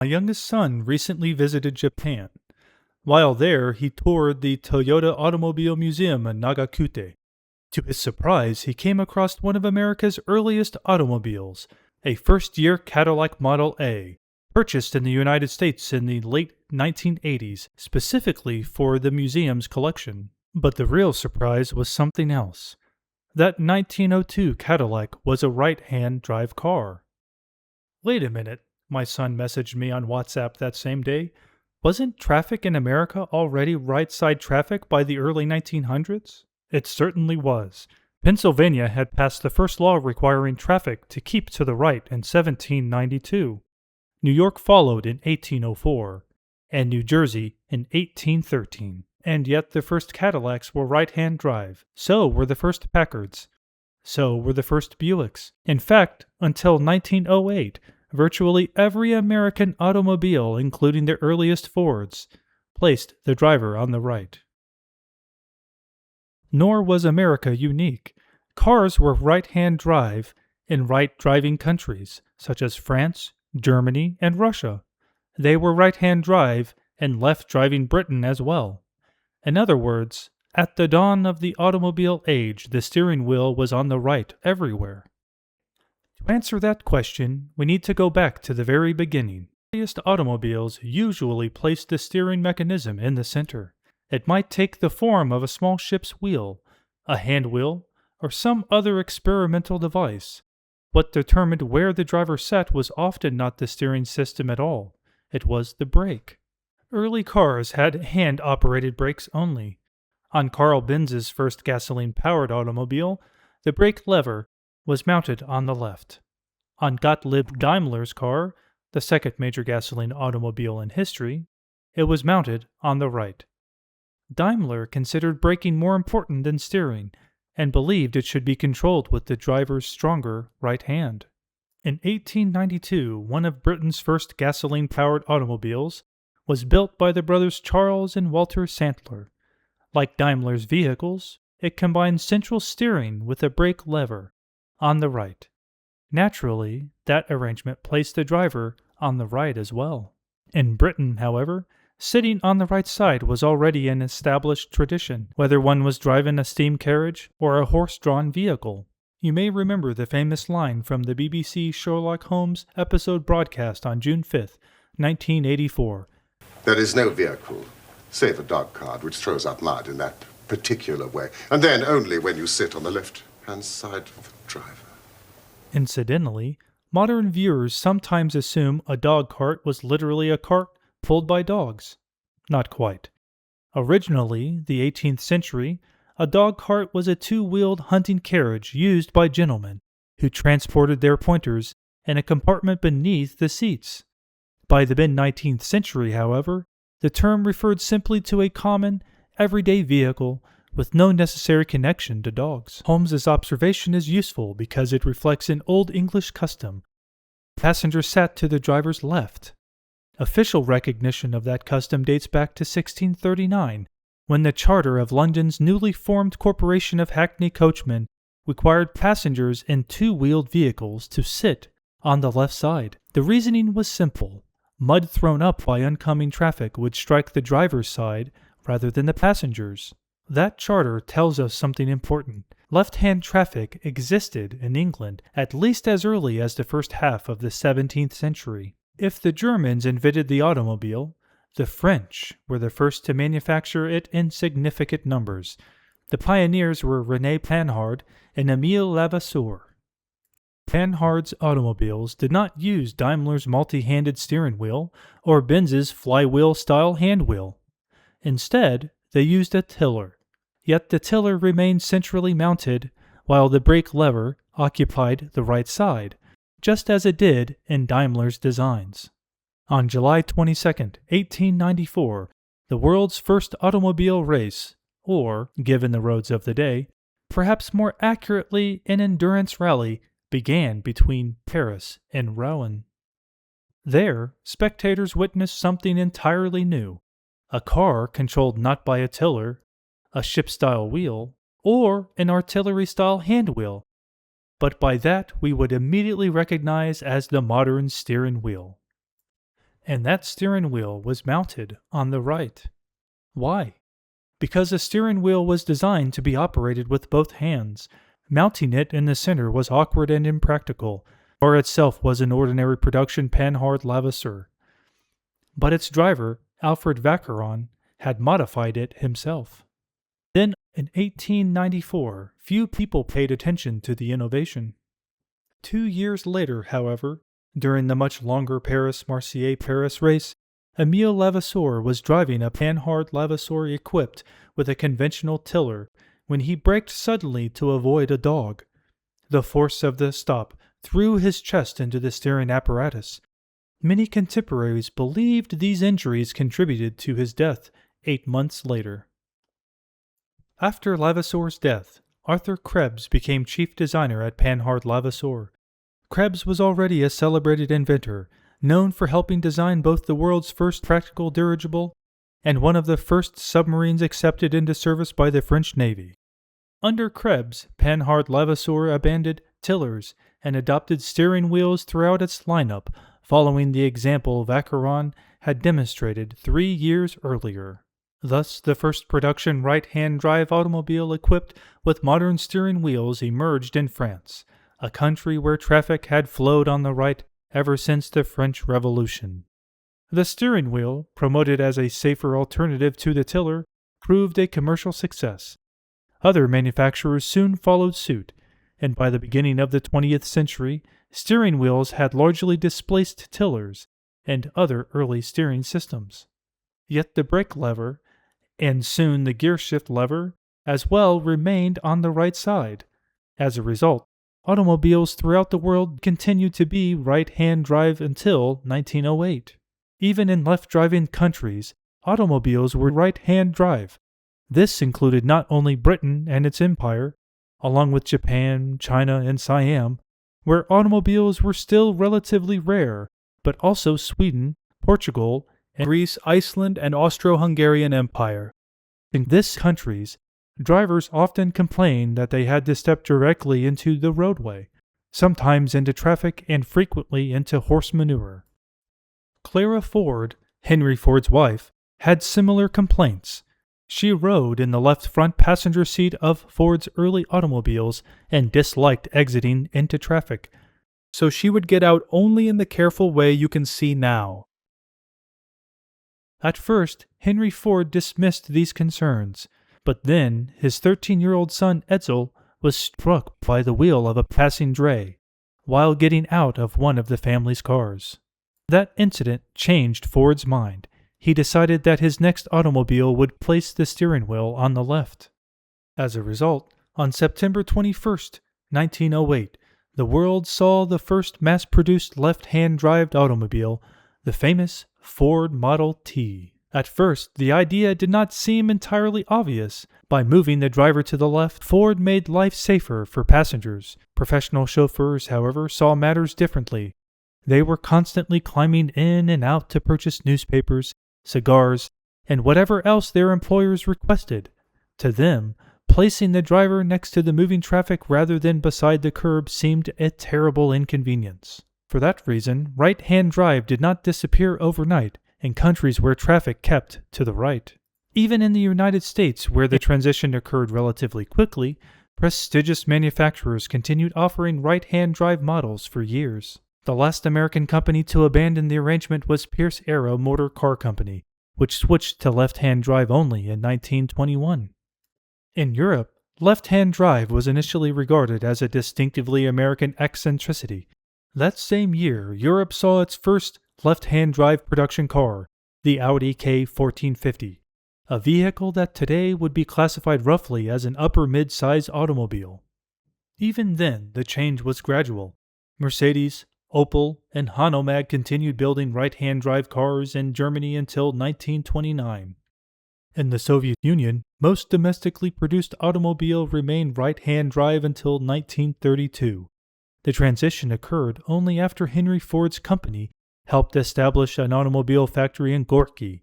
My youngest son recently visited Japan. While there, he toured the Toyota Automobile Museum in Nagakute. To his surprise, he came across one of America's earliest automobiles, a first-year Cadillac Model A, purchased in the United States in the late 1980s, specifically for the museum's collection. But the real surprise was something else. That 1902 Cadillac was a right-hand drive car. "Wait a minute," my son messaged me on WhatsApp that same day. "Wasn't traffic in America already right-side traffic by the early 1900s? It certainly was. Pennsylvania had passed the first law requiring traffic to keep to the right in 1792. New York followed in 1804, and New Jersey in 1813. And yet the first Cadillacs were right-hand drive. So were the first Packards. So were the first Buicks. In fact, until 1908, virtually every American automobile, including the earliest Fords, placed the driver on the right. Nor was America unique. Cars were right-hand drive in right-driving countries, such as France, Germany, and Russia. They were right-hand drive in left-driving Britain as well. In other words, at the dawn of the automobile age, the steering wheel was on the right everywhere. To answer that question, we need to go back to the very beginning. The earliest automobiles usually placed the steering mechanism in the center. It might take the form of a small ship's wheel, a hand wheel, or some other experimental device. What determined where the driver sat was often not the steering system at all. It was the brake. Early cars had hand-operated brakes only. On Carl Benz's first gasoline-powered automobile, the brake lever was mounted on the left. On Gottlieb Daimler's car, the second major gasoline automobile in history, it was mounted on the right. Daimler considered braking more important than steering, and believed it should be controlled with the driver's stronger right hand. In 1892, one of Britain's first gasoline-powered automobiles was built by the brothers Charles and Walter Santler. Like Daimler's vehicles, it combined central steering with a brake lever on the right. Naturally, that arrangement placed the driver on the right as well. In Britain, however, sitting on the right side was already an established tradition, whether one was driving a steam carriage or a horse-drawn vehicle. You may remember the famous line from the BBC Sherlock Holmes episode broadcast on June 5, 1984. "There is no vehicle, save a dog cart, which throws up mud in that particular way, and then only when you sit on the left-hand side of the driver." Incidentally, modern viewers sometimes assume a dog cart was literally a cart pulled by dogs. Not quite. Originally, the 18th century, a dog cart was a two-wheeled hunting carriage used by gentlemen, who transported their pointers in a compartment beneath the seats. By the mid-19th century, however, the term referred simply to a common, everyday vehicle with no necessary connection to dogs. Holmes's observation is useful because it reflects an Old English custom. Passengers sat to the driver's left. Official recognition of that custom dates back to 1639, when the charter of London's newly formed Corporation of Hackney Coachmen required passengers in two-wheeled vehicles to sit on the left side. The reasoning was simple. Mud thrown up by oncoming traffic would strike the driver's side rather than the passengers. That charter tells us something important. Left-hand traffic existed in England at least as early as the first half of the 17th century. If the Germans invented the automobile, the French were the first to manufacture it in significant numbers. The pioneers were René Panhard and Émile Levasseur. Panhard's automobiles did not use Daimler's multi-handed steering wheel or Benz's flywheel-style handwheel. Instead, they used a tiller. Yet the tiller remained centrally mounted, while the brake lever occupied the right side, just as it did in Daimler's designs. On July 22, 1894, the world's first automobile race, or, given the roads of the day, perhaps more accurately an endurance rally, began between Paris and Rouen. There, spectators witnessed something entirely new. A car controlled not by a tiller, a ship-style wheel, or an artillery-style handwheel, but by that we would immediately recognize as the modern steering wheel. and that steering wheel was mounted on the right. Why? Because the steering wheel was designed to be operated with both hands. Mounting it in the center was awkward and impractical. The car itself was an ordinary production Panhard Levasseur. But its driver, Alfred Vacheron, had modified it himself. Then, in 1894, few people paid attention to the innovation. 2 years later, however, during the much longer Paris-Marseille-Paris race, Émile Levasseur was driving a Panhard Levasseur equipped with a conventional tiller when he braked suddenly to avoid a dog. The force of the stop threw his chest into the steering apparatus. Many contemporaries believed these injuries contributed to his death 8 months later. After Levasseur's death, Arthur Krebs became chief designer at Panhard Levasseur. Krebs was already a celebrated inventor, known for helping design both the world's first practical dirigible and one of the first submarines accepted into service by the French Navy. Under Krebs, Panhard Levasseur abandoned tillers and adopted steering wheels throughout its lineup, following the example Vacheron had demonstrated 3 years earlier. Thus, the first production right-hand drive automobile equipped with modern steering wheels emerged in France, a country where traffic had flowed on the right ever since the French Revolution. The steering wheel, promoted as a safer alternative to the tiller, proved a commercial success. Other manufacturers soon followed suit, and by the beginning of the 20th century, steering wheels had largely displaced tillers and other early steering systems. Yet the brake lever, and soon the gearshift lever, as well remained on the right side. As a result, automobiles throughout the world continued to be right-hand drive until 1908. Even in left-driving countries, automobiles were right-hand drive. This included not only Britain and its empire, along with Japan, China, and Siam, where automobiles were still relatively rare, but also Sweden, Portugal, and Greece, Iceland, and Austro-Hungarian Empire. In these countries, drivers often complained that they had to step directly into the roadway, sometimes into traffic and frequently into horse manure. Clara Ford, Henry Ford's wife, had similar complaints. She rode in the left front passenger seat of Ford's early automobiles and disliked exiting into traffic, so she would get out only in the careful way you can see now. At first, Henry Ford dismissed these concerns, but then his 13-year-old son Edsel was struck by the wheel of a passing dray while getting out of one of the family's cars. That incident changed Ford's mind. He decided that his next automobile would place the steering wheel on the left. As a result, on September 21, 1908, the world saw the first mass-produced left-hand drive automobile, the famous Ford Model T. At first, the idea did not seem entirely obvious. By moving the driver to the left, Ford made life safer for passengers. Professional chauffeurs, however, saw matters differently. They were constantly climbing in and out to purchase newspapers, cigars, and whatever else their employers requested. To them, placing the driver next to the moving traffic rather than beside the curb seemed a terrible inconvenience. For that reason, right-hand drive did not disappear overnight in countries where traffic kept to the right. Even in the United States, where the transition occurred relatively quickly, prestigious manufacturers continued offering right-hand drive models for years. The last American company to abandon the arrangement was Pierce Arrow Motor Car Company, which switched to left-hand drive only in 1921. In Europe, left-hand drive was initially regarded as a distinctively American eccentricity. That same year, Europe saw its first left-hand drive production car, the Audi K1450, a vehicle that today would be classified roughly as an upper mid-size automobile. Even then, the change was gradual. Mercedes, Opel, and Hanomag continued building right-hand drive cars in Germany until 1929. In the Soviet Union, most domestically produced automobile remained right-hand drive until 1932. The transition occurred only after Henry Ford's company helped establish an automobile factory in Gorky,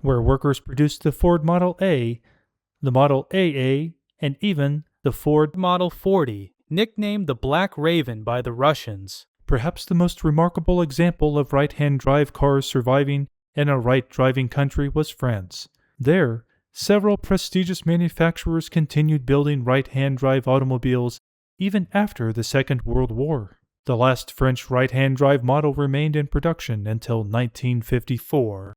where workers produced the Ford Model A, the Model AA, and even the Ford Model 40, nicknamed the Black Raven by the Russians. Perhaps the most remarkable example of right-hand drive cars surviving in a right-driving country was France. There, several prestigious manufacturers continued building right-hand drive automobiles even after the Second World War. The last French right-hand drive model remained in production until 1954.